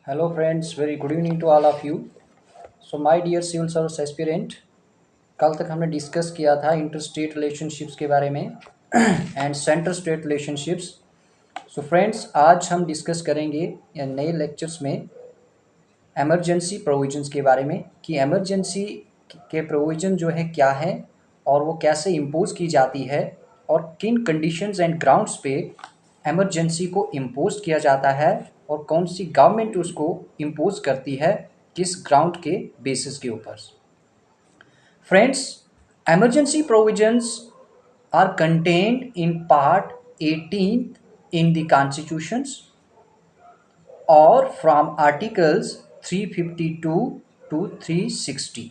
Hello friends, very good evening to all of you. So my dear civil service aspirant, कल तक हमने discuss किया था inter state relationships के बारे में and centre state relationships. So friends, आज हम डिस्कस करेंगे नए लेक्चर्स में एमरजेंसी प्रोविजंस के बारे में कि एमरजेंसी के प्रोविजन जो है क्या है और वो कैसे इम्पोज की जाती है और किन कंडीशंस एंड ग्राउंड्स पे एमरजेंसी को इम्पोज किया जाता है और कौन सी गवर्नमेंट उसको इम्पोज करती है, किस ग्राउंड के बेसिस के ऊपर. Friends, emergency provisions are contained in part 18th in the constitutions or from articles 352 to 360.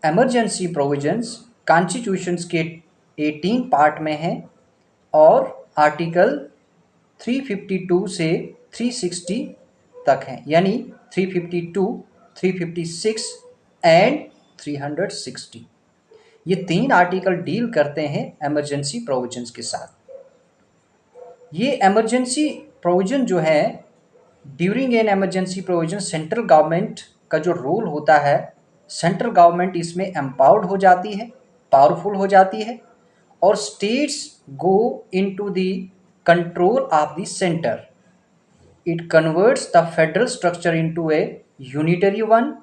emergency provisions constitutions के 18 पार्ट में है और आर्टिकल 352 से 360 तक हैं, यानी 352, 356 एंड 360. ये 3 आर्टिकल डील करते हैं एमरजेंसी प्रोविजंस के साथ. ये एमरजेंसी प्रोविजन जो है, during an emergency provision central government का जो रोल होता है, सेंट्रल गवर्नमेंट इसमें एम्पावर्ड हो जाती है, पावरफुल हो जाती है और states go into the control of the centre. It converts the federal structure into A unitary one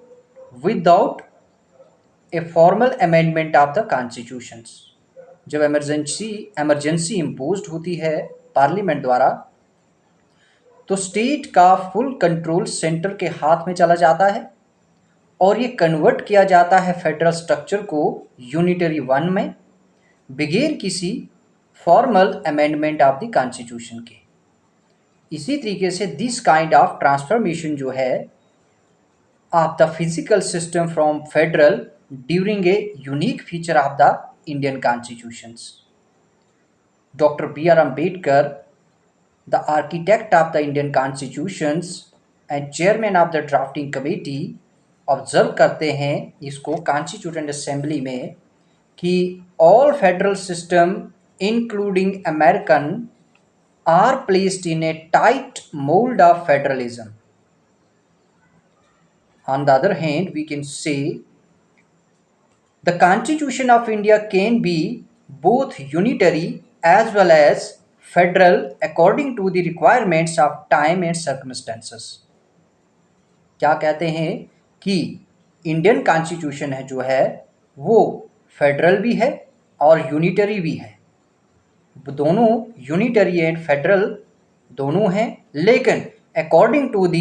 without a formal amendment of the constitutions. जब एमरजेंसी इम्पोज्ड होती है पार्लियामेंट द्वारा, तो स्टेट का फुल कंट्रोल सेंटर के हाथ में चला जाता है और ये कन्वर्ट किया जाता है फेडरल स्ट्रक्चर को यूनिटरी वन में बगैर किसी formal amendment of the constitution के. इसी तरीके से दिस काइंड ऑफ ट्रांसफॉर्मेशन जो है of the physical system from federal during a unique feature of the Indian constitutions. Doctor B.R. Ambedkar, the architect of the Indian constitutions and chairman of the drafting committee, observe करते हैं इसको constituent assembly में कि all federal system including American are placed in a tight mould of federalism. On the other hand, we can say the Constitution of India can be both unitary as well as federal according to the requirements of time and circumstances. क्या कहते हैं कि Indian constitution है जो है वो federal भी है और यूनिटरी भी है. दोनों यूनिटरी एंड फेडरल दोनों हैं, लेकिन according to the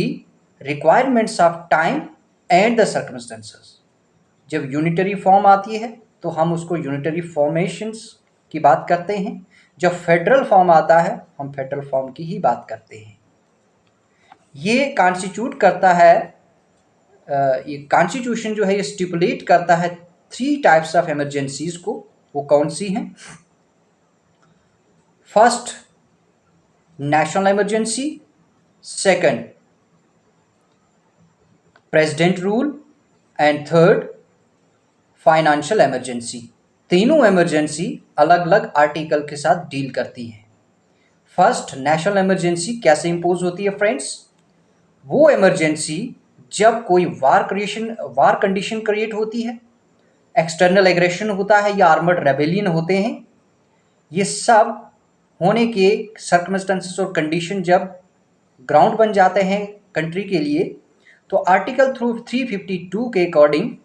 requirements of time and the circumstances. जब यूनिटरी फॉर्म आती है तो हम उसको यूनिटरी फॉर्मेशंस की बात करते हैं, जब फेडरल फॉर्म आता है हम फेडरल फॉर्म की ही बात करते हैं. ये कॉन्स्टिट्यूट करता है, ये कॉन्स्टिट्यूशन जो है ये स्टिपुलेट करता है 3 टाइप्स ऑफ इमरजेंसीज को. वो कौन सी हैं? First, national emergency. Second, president rule. And third, financial emergency. तीनों इमरजेंसी अलग अलग आर्टिकल के साथ डील करती हैं. फर्स्ट, नेशनल इमरजेंसी कैसे इंपोज होती है फ्रेंड्स? वो इमरजेंसी जब कोई वार कंडीशन क्रिएट होती है, एक्सटर्नल एग्रेशन होता है या आर्मर्ड रेबेलियन होते हैं. ये सब होने के सर्कमस्टेंसेस और कंडीशन जब ग्राउंड बन जाते हैं कंट्री के लिए, तो आर्टिकल 352 के अकॉर्डिंग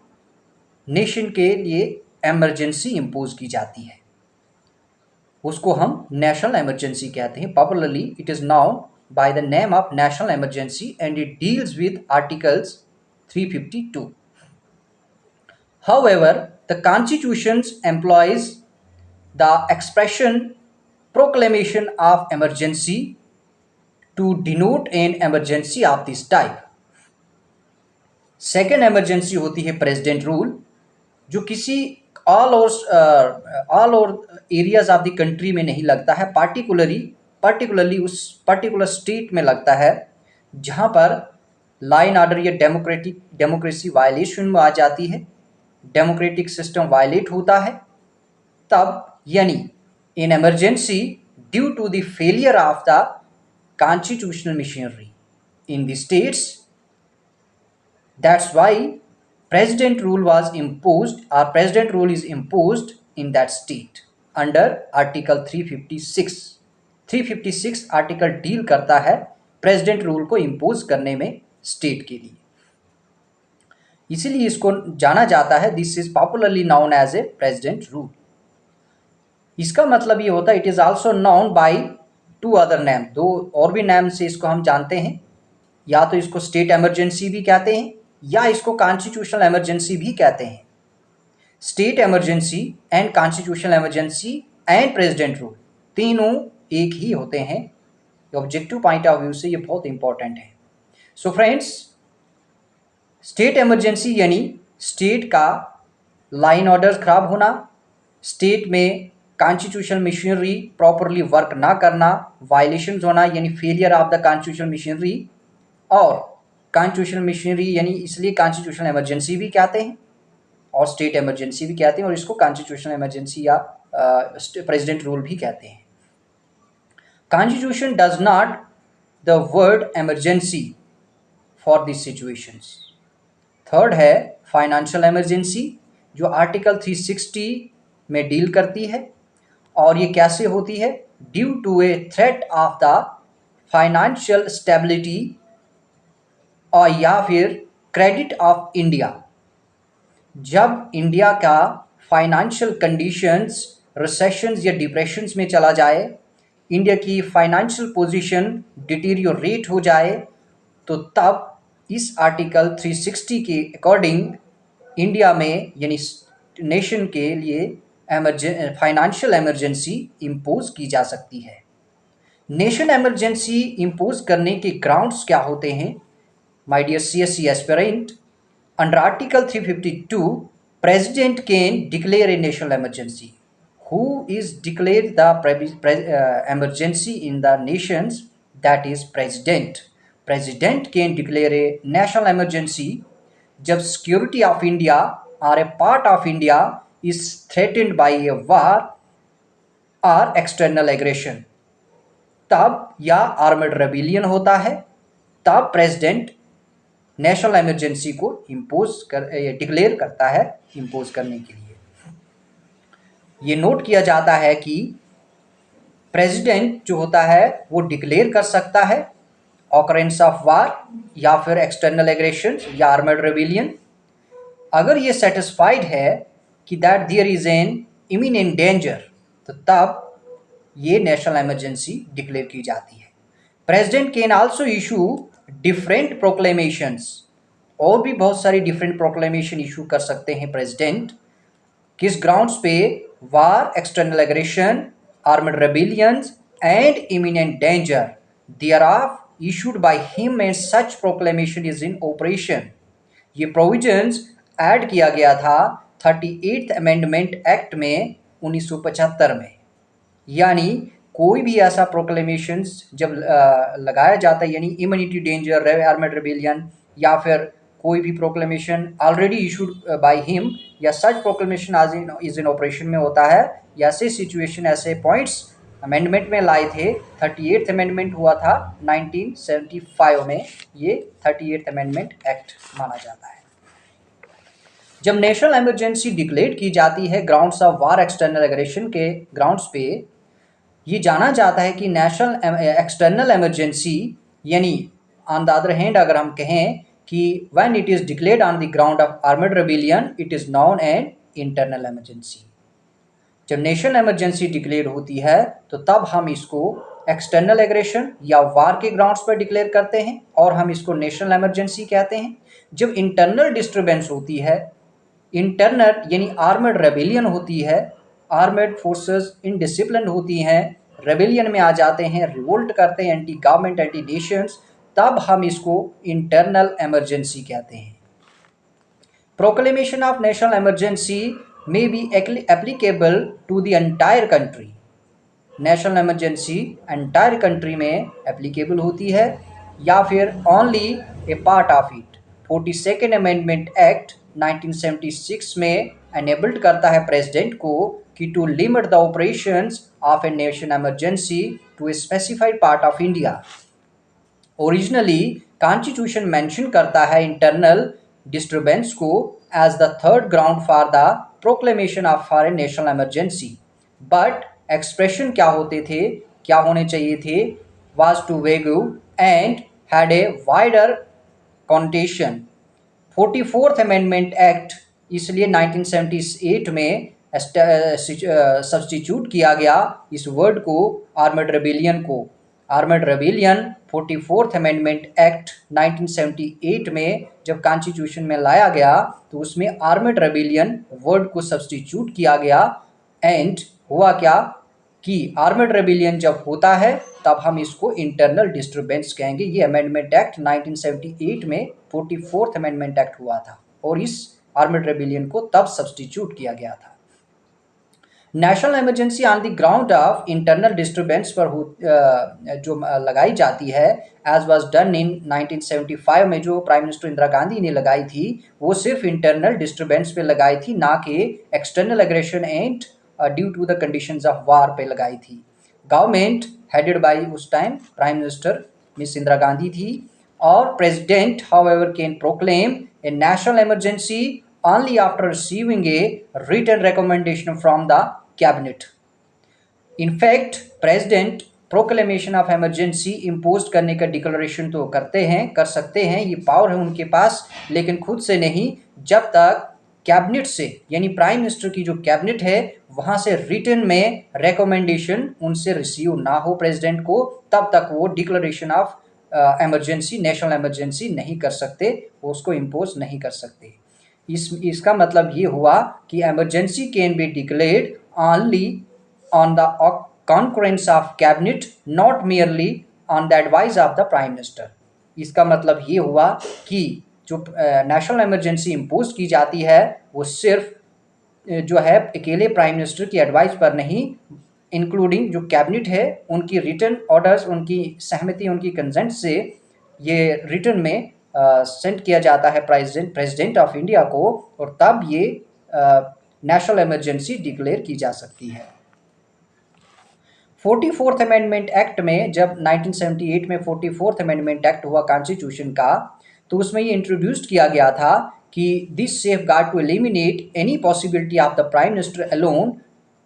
नेशन के लिए एमरजेंसी इम्पोज की जाती है. उसको हम नेशनल इमरजेंसी कहते हैं. Popularly it is now by the name of national emergency and it deals with articles 352. However, the constitution employs the expression proclamation of emergency to denote an emergency of this type. Second emergency होती है president rule, जो किसी all over areas of the country में नहीं लगता है, particularly उस particular state में लगता है जहाँ पर लाइन ऑर्डर या डेमोक्रेसी वायलेशन में आ जाती है, डेमोक्रेटिक सिस्टम वायलेट होता है. तब यानी in emergency due to the failure of the constitutional machinery, in the states. That's why president rule was imposed, or president rule is imposed in that state under article 356. 356 article deal करता है president rule को impose करने में state के लिए, इसीलिए इसको जाना जाता है, this is popularly known as a president rule. इसका मतलब ये होता है it is also known by two other name, दो और भी नेम से इसको हम जानते हैं, या तो इसको स्टेट इमरजेंसी भी कहते हैं या इसको कॉन्स्टिट्यूशनल इमरजेंसी भी कहते हैं। State emergency and constitutional emergency and president rule तीनों एक ही होते हैं। ऑब्जेक्टिव पॉइंट ऑफ व्यू से ये बहुत इंपॉर्टेंट है। सो फ्रेंड्स, स्टेट इमरजेंसी यानी स्टेट का लाइन ऑर्डर खराब होना, स्टेट में कॉन्स्टिट्यूशनल मशीनरी प्रॉपरली वर्क ना करना, वायलेशंस होना यानी failure of the constitutional machinery, और कॉन्स्टिट्यूशनल मशीनरी यानी इसलिए कॉन्स्टिट्यूशनल इमरजेंसी भी कहते हैं और स्टेट इमरजेंसी भी कहते हैं, और इसको कॉन्स्टिट्यूशनल इमरजेंसी या प्रेसिडेंट रूल भी कहते हैं। Constitution does not the word emergency for this situations. Third है फाइनेंशियल इमरजेंसी, जो आर्टिकल 360 में डील करती है, और ये कैसे होती है? Due to a threat of the financial stability और या फिर क्रेडिट ऑफ इंडिया। जब इंडिया का फाइनेंशियल कंडीशंस रिसेशंस या डिप्रेशंस में चला जाए, इंडिया की फाइनेंशियल पोजीशन डिटीरियोरेट हो जाए, तो तब इस आर्टिकल 360 के अकॉर्डिंग इंडिया में यानी नेशन के लिए फाइनेंशियल इमरजेंसी इम्पोज की जा सकती है। नेशन इमरजेंसी इम्पोज करने के ग्राउंड्स क्या होते हैं? My dear CSE aspirant, under article 352 president can declare a national emergency. Who is declared the emergency in the nations? That is president. President can declare a national emergency जब security of India or a part of India is threatened by a war or external aggression, तब या armed rebellion होता है, तब president national emergency को declare करता है impose करने के लिए। ये नोट किया जाता है कि प्रेसिडेंट जो होता है वो डिक्लेयर कर सकता है ऑकरेंस ऑफ वार या फिर एक्सटर्नल एग्रेशन या आर्मड रेबिलियन, अगर ये सेटिस्फाइड है कि that there is an imminent danger, तो तब ये नेशनल इमरजेंसी डिक्लेयर की जाती है। President can also issue different proclamations, और भी बहुत सारी डिफरेंट प्रोक्लेमेशन इशू कर सकते हैं प्रेसिडेंट। किस ग्राउंड्स पे? War, external aggression, armed rebellions and imminent danger thereof issued by him and such proclamation is in operation। ये प्रोविजंस ऐड किया गया था 38th अमेंडमेंट एक्ट में 1975 में, यानी कोई भी ऐसा प्रोक्लेमेशन जब लगाया जाता है, यानी इम्यूनिटी डेंजर, आर्मड रेबिलियन, या फिर कोई भी proclamation already issued by him या सच प्रोक्लेमेशन आज इज इन ऑपरेशन में होता है, या ऐसे सिचुएशन, ऐसे पॉइंट्स अमेंडमेंट में लाए थे। 38th अमेंडमेंट हुआ था 1975 में, ये 38th अमेंडमेंट एक्ट माना जाता है। जब नेशनल इमरजेंसी डिक्लेयर की जाती है grounds of war, external aggression के ग्राउंड्स पे, ये जाना जाता है कि नेशनल एक्सटर्नल इमरजेंसी यानी ऑन द अदर हैंड अगर हम कहें कि when it is declared on the ground of armed rebellion it is known an internal emergency. जब नेशनल इमरजेंसी डिक्लेयर होती है तो तब हम इसको एक्सटर्नल एग्रेशन या वार के ग्राउंड्स पर डिक्लेयर करते हैं और हम इसको नेशनल इमरजेंसी कहते हैं। जब इंटरनल डिस्टर्बेंस होती है, इंटरनल यानी आर्मड रेबिलियन होती है, आर्मड फोर्सेस इनडिसिप्लिन होती हैं, रेबिलियन में आ जाते हैं, रिवोल्ट करते हैं, एंटी गवर्नमेंट, एंटी नेशंस, तब हम इसको इंटरनल इमरजेंसी कहते हैं। Proclamation of national emergency may be applicable to the entire country। National emergency entire country में एप्लीकेबल होती है या फिर only a part of it. 42nd amendment act 1976 में एनेबल्ड करता है प्रेसिडेंट को कि to limit the operations of a nation emergency to a specified part of India. Originally constitution mention करता है इंटरनल डिस्टर्बेंस को as the third ground for the proclamation of for a national emergency, but expression क्या होते थे, क्या होने चाहिए थे, was too vague and had a wider connotation. 44th amendment act इसलिए 1978 में सब्सटीट्यूट किया गया इस वर्ड को आर्मड रेबेलियन को। Armed rebellion 44th amendment act 1978 में जब कॉन्स्टिट्यूशन में लाया गया तो उसमें आर्मड रेबेलियन वर्ड को सब्सटीट्यूट किया गया। एंड हुआ क्या कि आर्मड रेबेलियन जब होता है तब हम इसको इंटरनल डिस्टर्बेंस कहेंगे। ये अमेंडमेंट एक्ट 1978 में 44th अमेंडमेंट एक्ट हुआ था और इस आर्मड रेबेलियन को तब सब्सटीट्यूट किया गया था। National emergency on the ground of internal disturbance पर जो लगाई जाती है एज वाज डन इन 1975 में जो प्राइम मिनिस्टर इंदिरा गांधी ने लगाई थी वो सिर्फ इंटरनल डिस्टर्बेंस पे लगाई थी, ना कि external aggression and due to the conditions of war पे लगाई थी। गवर्नमेंट हेडेड बाय उस time prime minister miss Indira Gandhi थी और president however can proclaim a national emergency only after receiving a written recommendation from the cabinet. In fact, president proclamation of emergency impose करने का declaration तो करते हैं, कर सकते हैं, ये पावर है उनके पास, लेकिन खुद से नहीं, जब तक कैबिनेट से यानी प्राइम मिनिस्टर की जो कैबिनेट है वहां से रिटन में रिकमेंडेशन उनसे रिसीव ना हो प्रेसिडेंट को, तब तक वो declaration of emergency national emergency नहीं कर सकते, वो उसको इम्पोज नहीं कर सकते। इसका मतलब ये हुआ कि emergency can be declared only on the concurrence of cabinet, not merely on the advice of the prime minister. इसका मतलब ये हुआ कि जो नेशनल इमरजेंसी इम्पोज की जाती है वो सिर्फ जो है अकेले प्राइम मिनिस्टर की एडवाइस पर नहीं, इंक्लूडिंग जो कैबिनेट है उनकी रिटन ऑर्डर्स, उनकी सहमति, उनकी कंसेंट से ये रिटन में सेंड किया जाता है प्रेसिडेंट ऑफ इंडिया को, और तब ये नेशनल इमरजेंसी डिक्लेयर की जा सकती है। 44th अमेंडमेंट एक्ट में जब 1978 में 44th अमेंडमेंट एक्ट हुआ कॉन्स्टिट्यूशन का, तो उसमें ये इंट्रोड्यूस किया गया था कि this safeguard to eliminate any possibility of the prime minister alone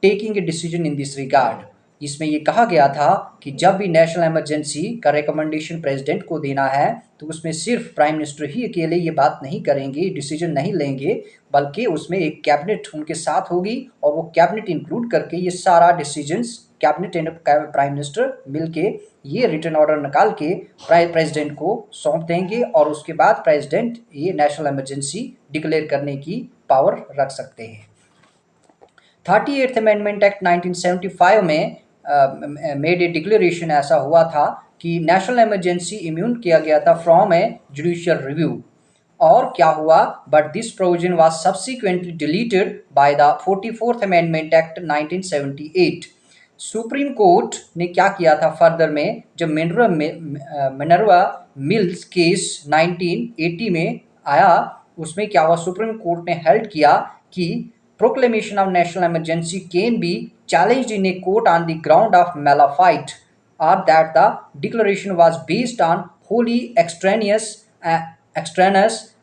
taking a decision in this regard. इसमें ये कहा गया था कि जब भी नेशनल इमरजेंसी का रिकमेंडेशन प्रेसिडेंट को देना है तो उसमें सिर्फ प्राइम मिनिस्टर ही अकेले ये बात नहीं करेंगे, डिसीजन नहीं लेंगे, बल्कि उसमें एक कैबिनेट उनके साथ होगी और वो कैबिनेट इंक्लूड करके ये सारा decisions cabinet and prime minister मिलके ये रिटन ऑर्डर निकाल के प्रेसिडेंट को सौंप देंगे और उसके बाद प्रेसिडेंट ये नेशनल इमरजेंसी डिक्लेयर करने की पावर रख सकते हैं। 38th अमेंडमेंट एक्ट 1975 में मेड ए डिक्लेरेशन ऐसा हुआ था कि नेशनल इमरजेंसी इम्यून किया गया था फ्रॉम ए जुडिशियल रिव्यू। और क्या हुआ, but this provision was subsequently deleted by the 44th amendment act 1978। Supreme court ने क्या किया था फर्दर में, जब मिनर्वा मिल्स केस 1980 में आया, उसमें क्या हुआ, सुप्रीम कोर्ट ने हेल्ड किया कि proclamation of national emergency can be challenged in a court on the ground of malafide, or that the declaration was based on wholly extraneous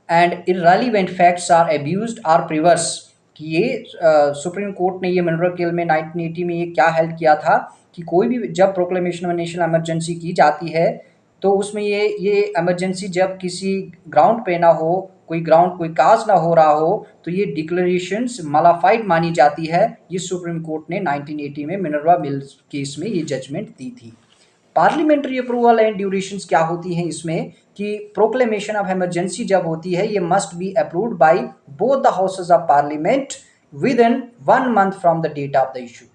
and irrelevant facts are abused or perverse। कि ये supreme court ने ये mineral केल में 1980 में ये क्या held किया था कि कोई भी जब प्रोक्लेमेशन ऑफ नेशनल इमरजेंसी की जाती है तो उसमें ये इमरजेंसी जब किसी ग्राउंड पे ना हो, कोई ग्राउंड कोई काज ना हो रहा हो, तो ये डिक्लेरेशंस मलाफाइड मानी जाती है। ये सुप्रीम कोर्ट ने 1980 में मिनर्वा मिल्स केस में ये जजमेंट दी थी। पार्लियामेंट्री अप्रूवल एंड ड्यूरेशंस क्या होती हैं इसमें कि प्रोक्लेमेशन ऑफ इमरजेंसी जब होती है ये must be approved by both the houses of parliament within 1 month from the date of the issue.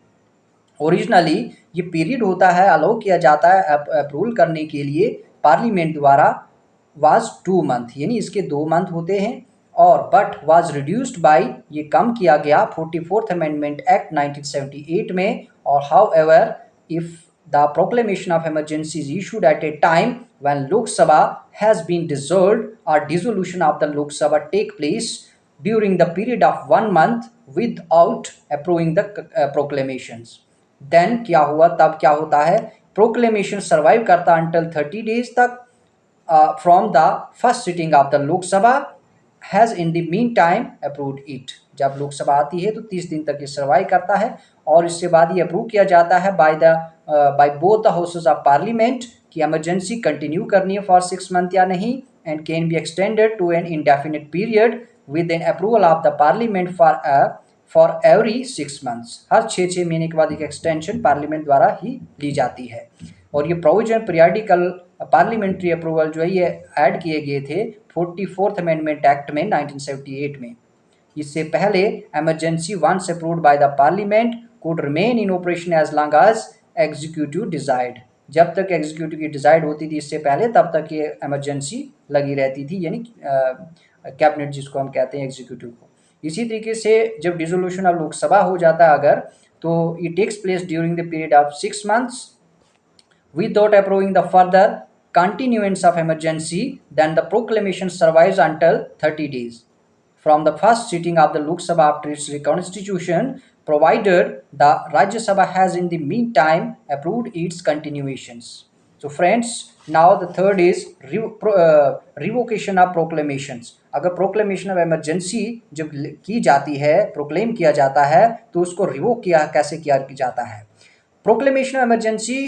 Originally ये पीरियड होता है, अलाउ किया जाता है अप्रूवल करने के लिए पार्लियामेंट द्वारा वाज 2 मंथ, यानी इसके 2 मंथ होते हैं, और बट वाज रिड्यूस्ड बाय, ये कम किया गया 44th अमेंडमेंट एक्ट 1978 में। और however if the proclamation of emergency is issued at a time when Lok Sabha has been dissolved और dissolution of the Lok Sabha take place during the period of 1 month without approving the proclamations. Then क्या हुआ, तब क्या होता है, proclamation survive करता until 30 days तक, from the first sitting of the Lok Sabha has in the meantime approved it। जब लोकसभा आती है तो 30 दिन तक ये सर्वाइव करता है और इसके बाद ये अप्रूव किया जाता है by both the houses of parliament कि इमरजेंसी कंटिन्यू करनी है फॉर 6 मंथ या नहीं, and can be extended to an indefinite period with an approval of the parliament for every 6 months. हर 6 महीने के बाद एक एक्सटेंशन पार्लियामेंट द्वारा ही ली जाती है। और ये प्रोविजन पीरियडिकल पार्लियामेंट्री अप्रूवल जो है ये ऐड किए गए थे 44th अमेंडमेंट एक्ट में 1978 में। इससे पहले emergency once approved by the parliament could remain in operation as long as executive decide. जब तक एग्जीक्यूटिव की डिसाइड होती थी इससे पहले तब तक ये इमरजेंसी लगी रहती थी, यानी कैबिनेट जिसको हम कहते हैं एग्जीक्यूटिव को। इसी तरीके से जब डिसोल्यूशन ऑफ लोकसभा हो जाता है अगर, तो it takes place during the period of 6 months without approving the further continuance of emergency, then the proclamation survives until 30 days from the first sitting of the Lok Sabha after its reconstitution, provided the Rajya Sabha has in the meantime approved its continuations। So friends, now the third is revocation of proclamations। अगर proclamation of emergency जब की जाती है, proclaim किया जाता है, तो उसको revoke कैसे किया जाता है। proclamation of emergency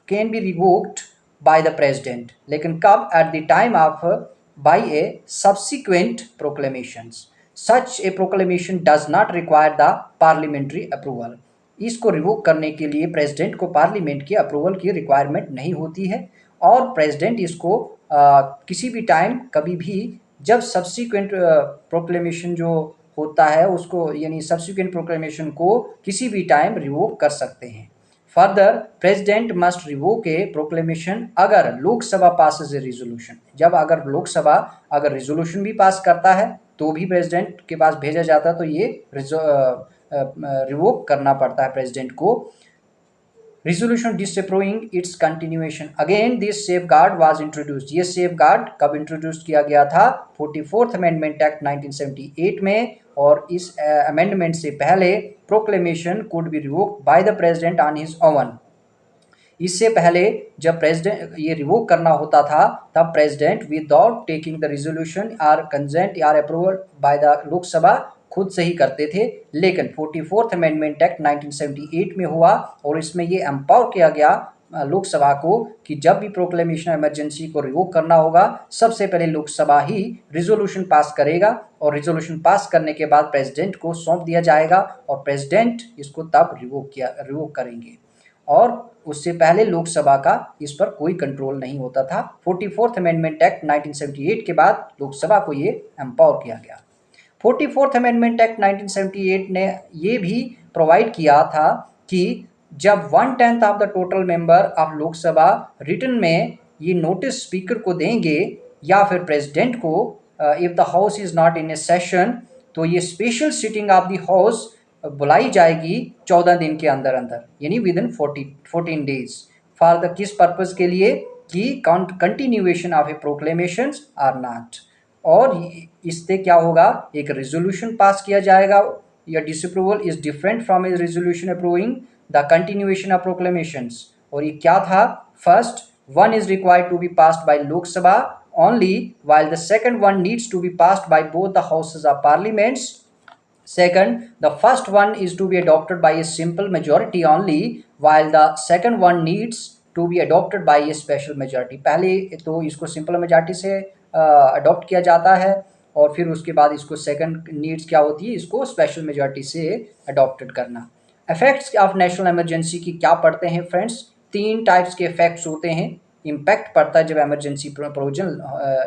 can be revoked by the president, लेकिन कब? at the time of by a subsequent proclamations। such a proclamation does not require the parliamentary approval। इसको रिवोक करने के लिए प्रेसिडेंट को पार्लियामेंट की अप्रूवल की रिक्वायरमेंट नहीं होती है, और प्रेसिडेंट इसको किसी भी टाइम कभी भी जब सब्सिक्वेंट प्रोक्लेमेशन जो होता है उसको, यानी सब्सिक्वेंट प्रोक्लेमेशन को किसी भी टाइम रिवोक कर सकते हैं। फर्दर प्रेसिडेंट मस्ट रिवोक ए प्रोक्लेमेशन अगर लोकसभा पासेस ए रिजोल्यूशन। जब अगर लोकसभा अगर रिजोल्यूशन भी पास करता है तो भी प्रेसिडेंट के पास भेजा जाता है, तो ये रिवोक करना पड़ता है प्रेसिडेंट को। resolution disapproving its continuation, again this safeguard was introduced। ये safeguard कब introduced किया गया था? 44th अमेंडमेंट एक्ट 1978 में, और इस अमेंडमेंट से पहले proclamation could be revoked by the president on his own। इससे पहले जब प्रेसिडेंट ये रिवोक करना होता था तब president without taking the resolution और कंसेंट या अप्रूवल बाय द लोकसभा खुद से ही करते थे। लेकिन 44th अमेंडमेंट एक्ट 1978 में हुआ और इसमें ये एम्पावर किया गया लोकसभा को कि जब भी प्रोक्लेमेशन इमरजेंसी को रिवोक करना होगा सबसे पहले लोकसभा ही रिजोल्यूशन पास करेगा, और रिजोल्यूशन पास करने के बाद प्रेसिडेंट को सौंप दिया जाएगा और प्रेसिडेंट इसको तब रिवोक करेंगे, और उससे पहले लोकसभा का इस पर कोई कंट्रोल नहीं होता था। 44th अमेंडमेंट एक्ट 1978 के बाद लोकसभा को ये एम्पावर किया गया। 44th अमेंडमेंट एक्ट 1978 ने ये भी प्रोवाइड किया था कि जब 1/10 of the total member of Lok Sabha return में ये नोटिस स्पीकर को देंगे या फिर प्रेसिडेंट को, if the house is not in a session, तो ये special sitting of the house बुलाई जाएगी 14 दिन के अंदर अंदर, यानी within 14 days. For the किस पर्पज के लिए? कि continuation of a proclamation or not. और इससे क्या होगा? एक रेजोल्यूशन पास किया जाएगा, या disapproval is different from a resolution approving the continuation of proclamations. और ये क्या था? First one is required to be passed by Lok Sabha only, while the second one needs to be passed by both the houses of parliaments। Second, the first one is to be adopted by a simple majority only, while the second one needs to be adopted by a special majority। पहले तो इसको simple majority से adopt किया जाता है, और फिर उसके बाद इसको सेकंड नीड्स क्या होती है? इसको स्पेशल मेजॉरिटी से अडॉप्टेड करना। इफेक्ट्स ऑफ नेशनल इमरजेंसी की क्या पढ़ते हैं फ्रेंड्स? 3 टाइप्स के इफेक्ट्स होते हैं, इम्पैक्ट पड़ता है जब इमरजेंसी प्रोविजन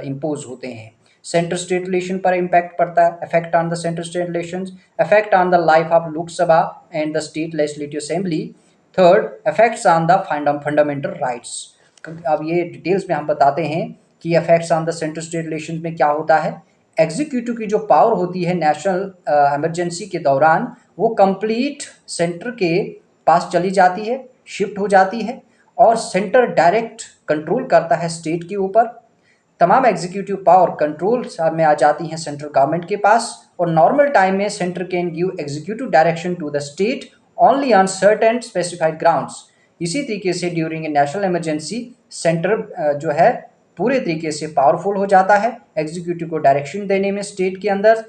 इम्पोज होते हैं। सेंटर स्टेट रिलेशन पर इम्पैक्ट पड़ता है, effect on the centre state relations, effect on the life of Lok Sabha and the state legislative assembly. Third, effects on the fundamental rights. अब ये डिटेल्स में हम बताते हैं कि effects on the centre state relations में क्या होता है। एग्जीक्यूटिव की जो पावर होती है नेशनल इमरजेंसी के दौरान, वो कंप्लीट सेंटर के पास चली जाती है, शिफ्ट हो जाती है, और सेंटर डायरेक्ट कंट्रोल करता है स्टेट के ऊपर। तमाम एग्जीक्यूटिव पावर कंट्रोल में आ जाती हैं सेंट्रल गवर्नमेंट के पास, और नॉर्मल टाइम में centre can give executive direction to the state only on certain specified grounds. इसी तरीके से during a national emergency centre जो है पूरे तरीके से पावरफुल हो जाता है एग्जीक्यूटिव को डायरेक्शन देने में स्टेट के अंदर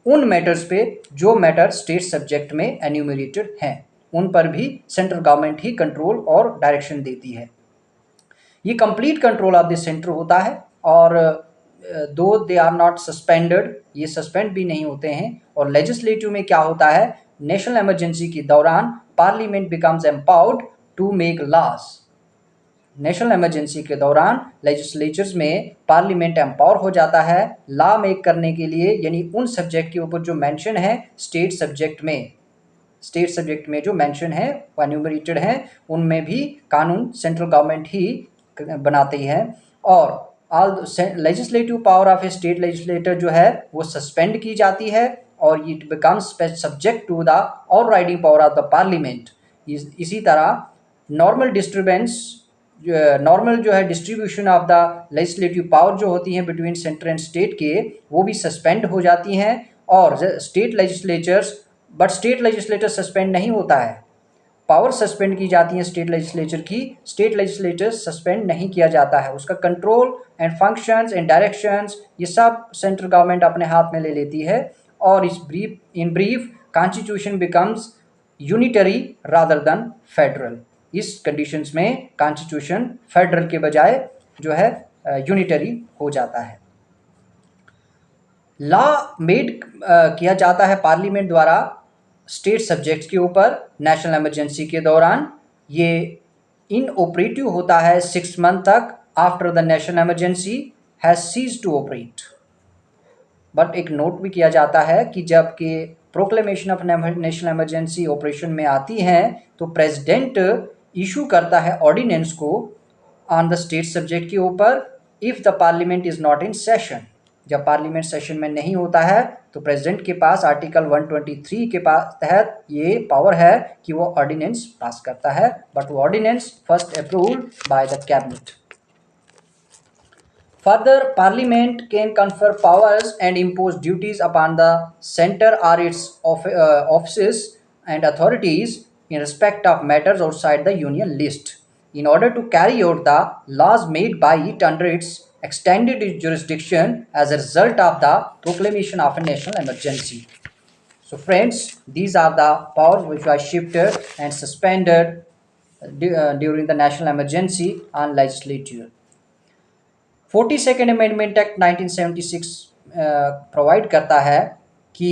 उन मैटर्स पे जो मैटर स्टेट सब्जेक्ट में एन्यूमरेटेड हैं, उन पर भी सेंट्रल गवर्नमेंट ही कंट्रोल और डायरेक्शन देती है। ये complete control of the centre होता है और दो दे आर नॉट सस्पेंडेड, ये सस्पेंड भी नहीं होते हैं। और लेजिस्लेटिव में क्या होता है, नेशनल इमरजेंसी के दौरान parliament becomes empowered to make laws. National emergency के दौरान लेजिस्लेचर्स में पार्लियामेंट एम्पावर हो जाता है लॉ मेक करने के लिए, यानी उन सब्जेक्ट के ऊपर जो मेंशन है स्टेट सब्जेक्ट में जो मेंशन है वो एन्यूमरेटेड है, उनमें भी कानून सेंट्रल गवर्नमेंट ही बनाती है। और all legislative power of a state legislator जो है वो सस्पेंड की जाती है और it becomes subject to the overriding power of the parliament. इसी तरह नॉर्मल जो है distribution of the legislative power जो होती हैं बिटवीन सेंटर एंड स्टेट के, वो भी सस्पेंड हो जाती हैं। और स्टेट लेजिस्लेटर सस्पेंड नहीं होता है, पावर सस्पेंड की जाती है स्टेट लेजिस्लेचर की, स्टेट लेजिस्लेचर सस्पेंड नहीं किया जाता है। उसका control and functions and directions ये सब सेंट्रल गवर्नमेंट अपने हाथ में ले लेती है। और in brief constitution becomes unitary rather than federal. इस कंडीशंस में कॉन्स्टिट्यूशन फेडरल के बजाय जो है यूनिटरी हो जाता है। लॉ मेड किया जाता है पार्लियामेंट द्वारा स्टेट सब्जेक्ट्स के ऊपर नेशनल इमरजेंसी के दौरान। ये इन ऑपरेटिव होता है 6 मंथ तक after the national emergency has cease to operate. But एक नोट भी किया जाता है कि जब कि proclamation of national emergency operation में आती हैं तो प्रेसिडेंट इशू करता है ऑर्डिनेंस को ऑन द स्टेट सब्जेक्ट के ऊपर if the parliament is not in session. जब पार्लियामेंट सेशन में नहीं होता है तो प्रेसिडेंट के पास आर्टिकल 123 के पास तहत ये पावर है कि वो ऑर्डिनेंस पास करता है, बट वो ordinance first approved by the cabinet. Further, Parliament can confer powers and impose duties upon the centre or its offices and authorities in respect of matters outside the union list in order to carry out the laws made by it under its extended jurisdiction as a result of the proclamation of a national emergency. So friends, these are the powers which were shifted and suspended during the national emergency on legislature. 42nd amendment act 1976 provide करता है कि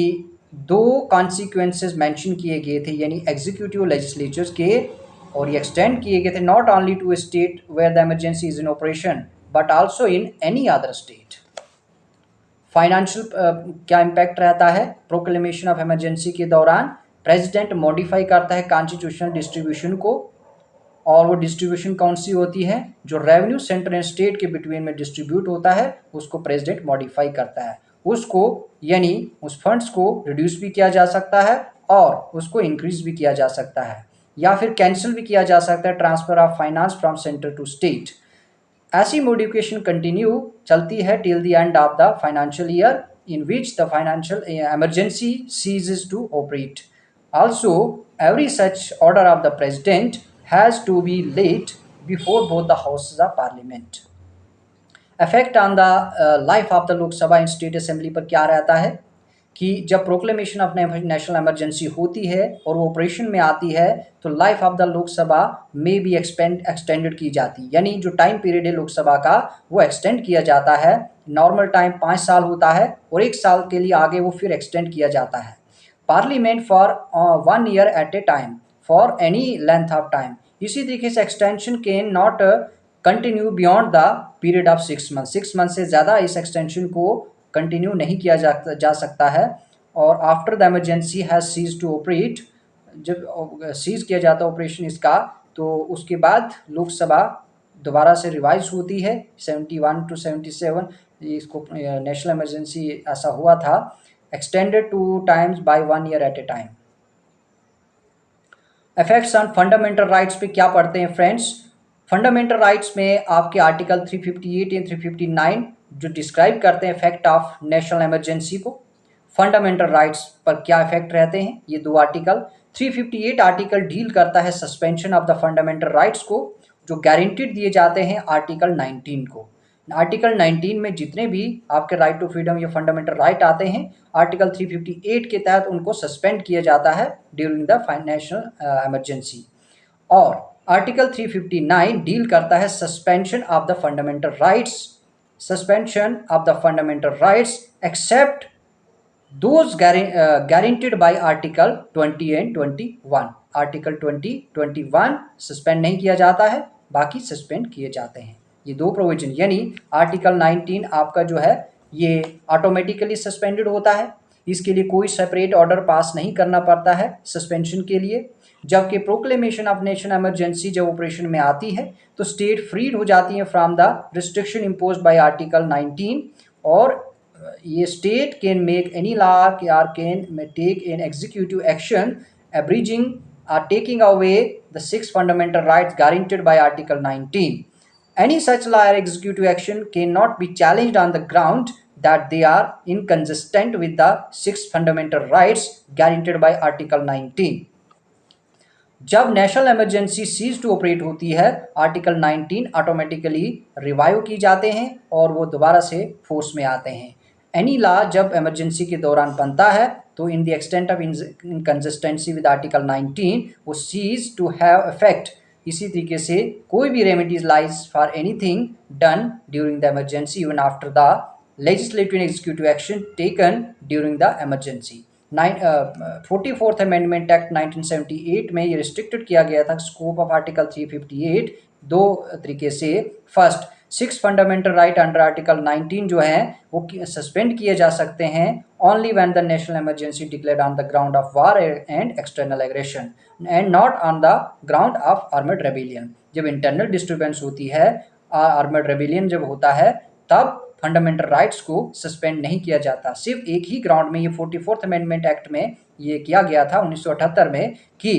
दो consequences mention किए गए थे, यानी executive legislatures के, और ये एक्सटेंड किए गए थे not only to a state where the emergency is in operation but also in any other state. Financial क्या इम्पैक्ट रहता है प्रोक्लेमेशन ऑफ इमरजेंसी के दौरान, प्रेसिडेंट मॉडिफाई करता है कॉन्स्टिट्यूशनल डिस्ट्रीब्यूशन को, और वो डिस्ट्रीब्यूशन कौन सी होती है, जो रेवेन्यू सेंटर एंड स्टेट के बिटवीन में डिस्ट्रीब्यूट होता है उसको प्रेसिडेंट मॉडिफाई करता है। उसको यानी उस फंड्स को रिड्यूस भी किया जा सकता है और उसको इंक्रीज भी किया जा सकता है या फिर कैंसिल भी किया जा सकता है, transfer of finance from centre to state. ऐसी मॉडिफिकेशन कंटिन्यू चलती है till the end of the financial year in which the financial emergency ceases to operate. Also, every such order of the president has to be laid before both the houses of parliament. Effect on the life of the Lok Sabha and State Assembly पर क्या रहता है कि जब proclamation of national emergency होती है और वो ऑपरेशन में आती है तो लाइफ ऑफ द लोकसभा में भी एक्सटेंडेड की जाती है, यानी जो टाइम पीरियड है लोकसभा का वो एक्सटेंड किया जाता है। नॉर्मल टाइम 5 साल होता है और 1 साल के लिए आगे वो फिर एक्सटेंड किया जाता है। Parliament for 1 year at a time for any length of time. इसी तरीके से extension cannot continue beyond the period of 6 month. 6 month से ज़्यादा इस एक्सटेंशन को कंटिन्यू नहीं किया जा सकता है। और after the emergency has cease to operate, जब सीज किया जाता है ऑपरेशन इसका, तो उसके बाद लोकसभा दोबारा से रिवाइज होती है 71 to 77। इसको नेशनल इमरजेंसी ऐसा हुआ था, extended 2 times by 1 year at a time. Effects on fundamental rights पे क्या पढ़ते हैं फ्रेंड्स? फंडामेंटल राइट्स में आपके आर्टिकल 358 एंड 359 जो डिस्क्राइब करते हैं इफेक्ट ऑफ नेशनल इमरजेंसी को। फंडामेंटल राइट्स पर क्या इफेक्ट रहते हैं, ये दो आर्टिकल। 358 आर्टिकल डील करता है suspension of the fundamental rights को, जो गारंटीड दिए जाते हैं आर्टिकल 19 को। आर्टिकल 19 में जितने भी आपके राइट टू फ्रीडम या फंडामेंटल राइट आते हैं, आर्टिकल 358 के तहत उनको सस्पेंड किया जाता है ड्यूरिंग द नेशनल इमरजेंसी। और आर्टिकल 359 डील करता है suspension of the fundamental rights, suspension of the fundamental rights except those guaranteed by article 20 and 21। Article 20, 21 suspend नहीं किया जाता है, बाकी सस्पेंड किए जाते हैं। ये दो प्रोविजन, यानी आर्टिकल 19 आपका जो है ये ऑटोमेटिकली सस्पेंडेड होता है, इसके लिए कोई सेपरेट ऑर्डर पास नहीं करना पड़ता है सस्पेंशन के लिए। जबकि प्रोक्लेमेशन ऑफ नेशनल इमरजेंसी जब ऑपरेशन में आती है तो स्टेट फ्रीड हो जाती है from the restriction imposed bye article 19, और ये state can make any law or can take an executive action abridging or taking away the 6 fundamental rights guaranteed by Article 19. Any such law or executive action cannot be challenged on the ground that they are inconsistent with the 6 fundamental rights guaranteed by Article 19. जब national emergency cease to operate होती है, article 19 automatically revive की जाते हैं और वो दोबारा से फोर्स में आते हैं। एनी लॉ जब इमरजेंसी के दौरान बनता है तो in the extent of inconsistency with article 19 वो सीज टू हैव इफेक्ट। इसी तरीके से कोई भी remedies lies for anything done during the emergency even after the legislative and executive action taken during the emergency. 44th amendment act 1978 में ये restricted किया गया था स्कोप ऑफ आर्टिकल 358 दो तरीके से। First, 6 fundamental right under article 19 जो है वो सस्पेंड किए जा सकते हैं only when the national emergency declared on the ground of war and external aggression and not on the ground of armed rebellion. जब इंटरनल डिस्टर्बेंस होती है, आर्मड रेबिलियन जब होता है, तब फंडामेंटल राइट्स को सस्पेंड नहीं किया जाता। सिर्फ एक ही ग्राउंड में, ये 44th अमेंडमेंट एक्ट में ये किया गया था 1978 में कि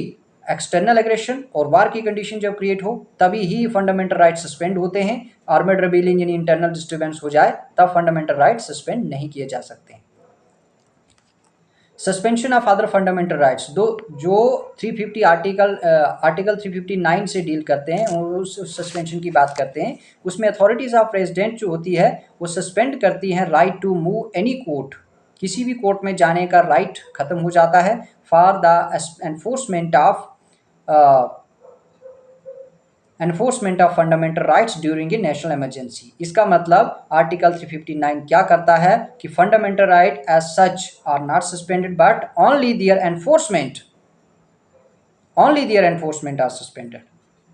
एक्सटर्नल एग्रेशन और वार की कंडीशन जब क्रिएट हो तभी ही फंडामेंटल राइट्स सस्पेंड होते हैं। आर्मड रेबिलियन यानी इंटरनल डिस्टर्बेंस हो जाए तब फंडामेंटल राइट्स सस्पेंड नहीं किए जा सकते। Suspension of other fundamental rights दो जो 350 आर्टिकल 359 से डील करते हैं और उस सस्पेंशन की बात करते हैं। उसमें अथॉरिटीज ऑफ प्रेसिडेंट जो होती है वो सस्पेंड करती हैं right to move any court, किसी भी कोर्ट में जाने का राइट खत्म हो जाता है for the enforcement of fundamental rights during a national emergency. इसका मतलब आर्टिकल 359 क्या करता है कि fundamental right as such are not suspended but only their enforcement are suspended.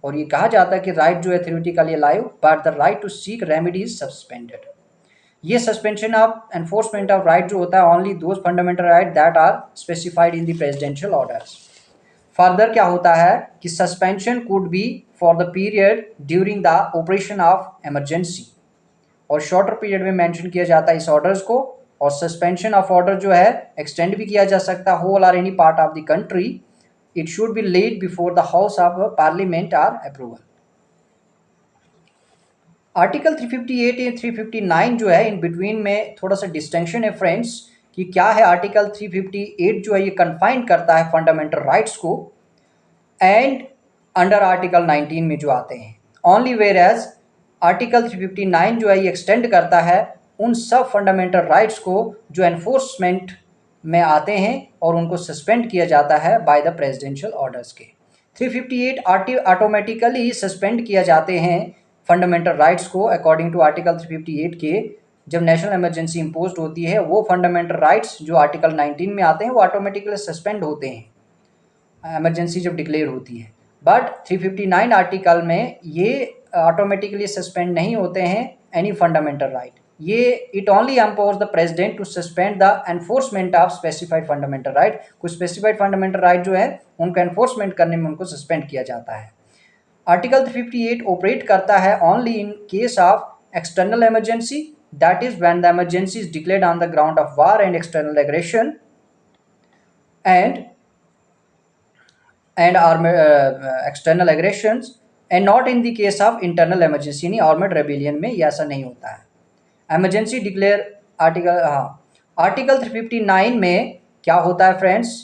और ये कहा जाता है कि राइट जो है theoretically alive but the right to seek remedy is suspended. ये suspension of enforcement of right जो होता है only those fundamental right that are specified in the presidential orders. Further क्या होता है कि suspension could be for the period during the operation of emergency, और shorter period में मेंशन किया जाता है इस ऑर्डर्स को। और सस्पेंशन ऑफ ऑर्डर जो है एक्सटेंड भी किया जा सकता है होल और any part of the country. It should be laid before the house of parliament or approval. Article 358 या 359 जो है इन बिटवीन में थोड़ा सा डिस्टिंक्शन है फ्रेंड्स कि क्या है। आर्टिकल 358 जो है ये कन्फाइन करता है फंडामेंटल राइट्स को एंड अंडर आर्टिकल 19 में जो आते हैं ओनली, वेयर एज आर्टिकल 359 जो है ये एक्सटेंड करता है उन सब फंडामेंटल राइट्स को जो एनफोर्समेंट में आते हैं और उनको सस्पेंड किया जाता है बाय द प्रेसिडेंशियल ऑर्डर्स के। 358 ऑटोमेटिकली सस्पेंड किया जाते हैं फंडामेंटल राइट्स को अकॉर्डिंग टू आर्टिकल 358 के। जब नेशनल इमरजेंसी इम्पोज्ड होती है वो फंडामेंटल राइट्स जो आर्टिकल 19 में आते हैं वो ऑटोमेटिकली सस्पेंड होते हैं इमरजेंसी जब डिक्लेयर होती है। बट 359 आर्टिकल में ये ऑटोमेटिकली सस्पेंड नहीं होते हैं एनी फंडामेंटल राइट। ये it only empowers the president to suspend the enforcement of specified fundamental right. कुछ स्पेसिफाइड फंडामेंटल राइट जो है उनका एनफोर्समेंट करने में उनको सस्पेंड किया जाता है। आर्टिकल 358 ऑपरेट करता है only in case of external emergency, that is when the emergency is declared on the ground of war and external aggression and external aggressions, and not in the case of internal emergency यानी armed rebellion में ये ऐसा नहीं होता है। emergency declare article 359 में क्या होता है friends,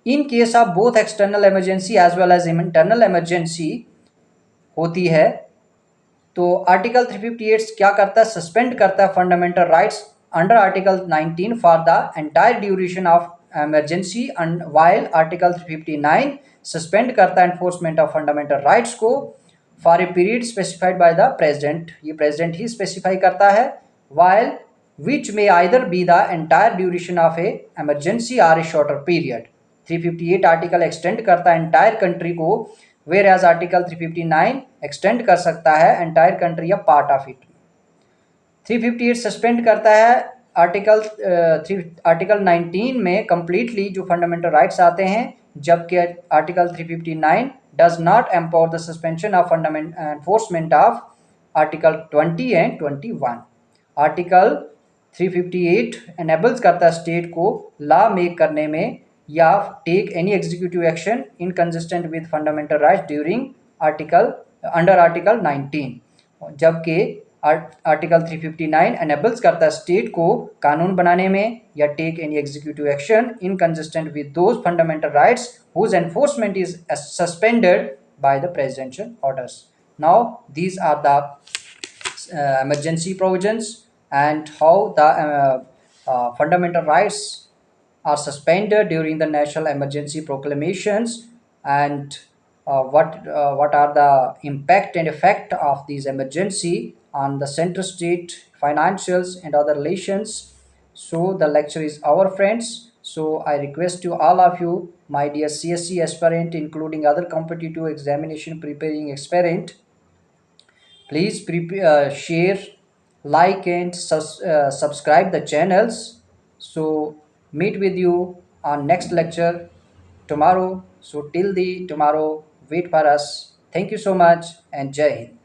in case of both external emergency as well as internal emergency होती है तो आर्टिकल 358 क्या करता है? सस्पेंड करता है fundamental rights under article 19 for the entire duration of emergency, while article 359 suspend करता है एनफोर्समेंट ऑफ फंडामेंटल राइट्स को for a period specified by the president. ये प्रेसिडेंट ही स्पेसिफाई करता है। While which may either be the entire duration of a emergency or a shorter period। 358 article extend करता है entire country को, where as article 359 extend कर सकता है entire country या पार्ट ऑफ इट। 358 सस्पेंड करता है आर्टिकल 19 में कंप्लीटली जो फंडामेंटल राइट्स आते हैं, जबकि article 359 does not empower the suspension of fundamental enforcement of article 20 and 21। Article 358 enables करता है स्टेट को लॉ मेक करने में या take any executive action inconsistent with fundamental rights during article under article 19, जबकि आर्टिकल 359 एनेबल्स करता है state को कानून बनाने में या take any executive action inconsistent with those fundamental rights whose enforcement is suspended by the presidential orders. Now these are the emergency provisions and how the fundamental rights are suspended during the national emergency proclamations, and what are the impact and effect of these emergency on the center state financials and other relations. So the lecture is our friends, so I request to all of you, my dear CSC aspirant, including other competitive examination preparing aspirant, please share, like and subscribe the channels. So meet with you on next lecture tomorrow. So till the tomorrow, wait for us. Thank you so much and Jai Hind.